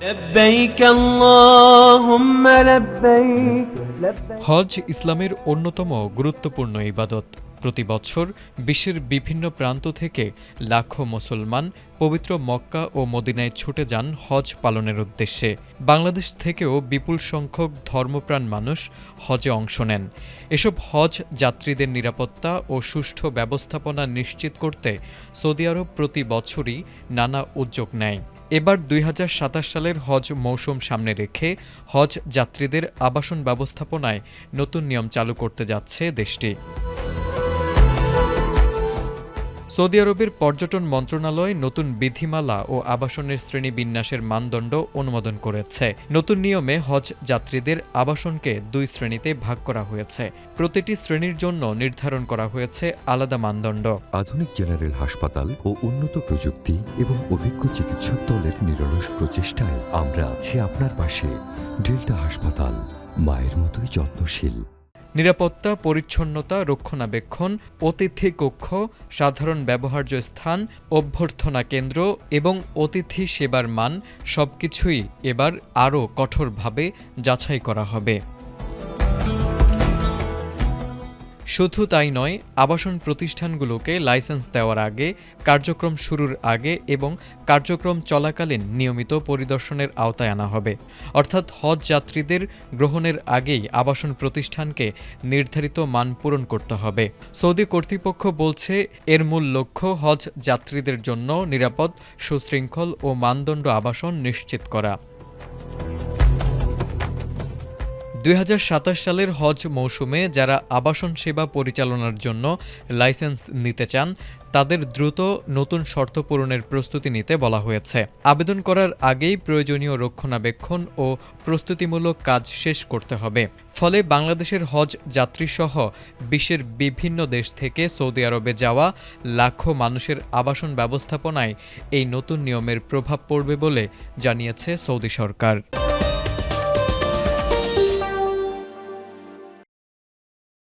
لبيك اللهم لبيك হজ ইসলামের অন্যতম গুরুত্বপূর্ণ ইবাদত। প্রতি বছর বিশ্বের বিভিন্ন প্রান্ত থেকে লাখো মুসলমান পবিত্র মক্কা ও মদিনায় ছুটে যান হজ পালনের উদ্দেশ্যে। বাংলাদেশ থেকেও বিপুল সংখ্যক ধর্মপ্রাণ মানুষ হজে অংশ নেন। এসব হজ যাত্রীদের নিরাপত্তা ও সুষ্ঠু ব্যবস্থাপনা নিশ্চিত করতে সৌদি আরব প্রতি বছরই নানা উদ্যোগ নেয়। এবার ২০২৭ সালের হজ মৌসুম সামনে রেখে হজ যাত্রীদের আবাসন ব্যবস্থাপনায় নতুন নিয়ম চালু করতে যাচ্ছে দেশটি। সৌদি আরবের পর্যটন মন্ত্রণালয় নতুন বিধিমালা ও আবাসনের শ্রেণীবিন্যাসের মানদণ্ড অনুমোদন করেছে। নতুন নিয়মে হজ যাত্রীদের আবাসনকে ২ শ্রেণীতে ভাগ করা হয়েছে। প্রতিটি শ্রেণীর জন্য নির্ধারণ করা হয়েছে আলাদা মানদণ্ড। আধুনিক জেনারেল হাসপাতাল ও উন্নত প্রযুক্তি এবং অভিজ্ঞ চিকিৎসক দলের নিরলস প্রচেষ্টায় আমরা আছি আপনার পাশে। ডেল্টা হাসপাতাল, মায়ের মতোই যত্নশীল। নিরাপত্তা, পরিচ্ছন্নতা, রক্ষণাবেক্ষণ, অতিথি কক্ষ, সাধারণ ব্যবহার্য স্থান, অভ্যর্থনা কেন্দ্র এবং অতিথি সেবার মান সবকিছুই এবার আরও কঠোরভাবে যাচাই করা হবে। শুধু তাই নয়, আবাসন প্রতিষ্ঠানগুলোকে লাইসেন্স দেওয়ার আগে, কার্যক্রম শুরুর আগে এবং কার্যক্রম চলাকালীন নিয়মিত পরিদর্শনের আওতায় আনা হবে। অর্থাৎ হজ যাত্রীদের গ্রহণের আগেই আবাসন প্রতিষ্ঠানকে নির্ধারিত মান পূরণ করতে হবে। সৌদি কর্তৃপক্ষ বলছে, এর মূল লক্ষ্য হজ যাত্রীদের জন্য নিরাপদ, সুশৃঙ্খল ও মানদণ্ড আবাসন নিশ্চিত করা। ২০২৭ সালের হজ মৌসুমে যারা আবাসন সেবা পরিচালনার জন্য লাইসেন্স নিতে চান তাদের দ্রুত নতুন শর্ত পূরণের প্রস্তুতি নিতে বলা হয়েছে। আবেদন করার আগেই প্রয়োজনীয় রক্ষণাবেক্ষণ ও প্রস্তুতিমূলক কাজ শেষ করতে হবে। ফলে বাংলাদেশের হজ যাত্রীসহ বিশ্বের বিভিন্ন দেশ থেকে সৌদি আরবে যাওয়া লাখো মানুষের আবাসন ব্যবস্থাপনায় এই নতুন নিয়মের প্রভাব পড়বে বলে জানিয়েছে সৌদি সরকার।